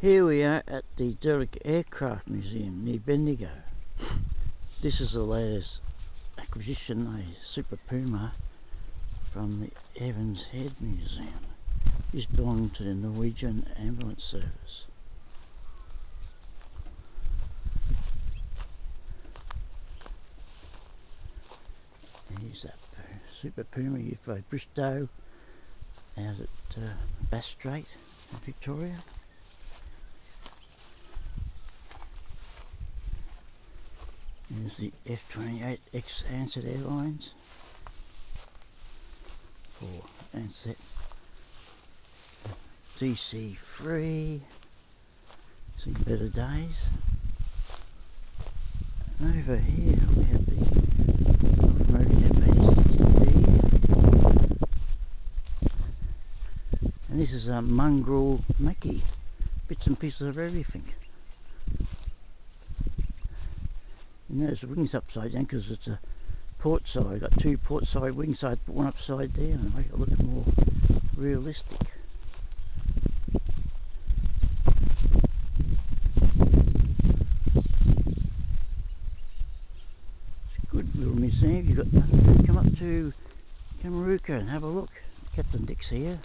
Here we are at the Derelict Aircraft Museum near Bendigo. This is the latest acquisition, a Super Puma from the Evans Head Museum. This belonged to the Norwegian Ambulance Service. Here's that Super Puma used by Bristow out at Bass Strait in Victoria. There's the F-28X Ansett Airlines for Ansett DC-3, seen better days. And over here we have the Kamarooka Vic, and this is a mongrel Mackie, bits and pieces of everything. You notice the wings upside down because it's a port side. I've got two port side wings, so I put one upside down and make it look more realistic. It's a good little museum. You've got to come up to Kamarooka and have a look. Captain Dick's here.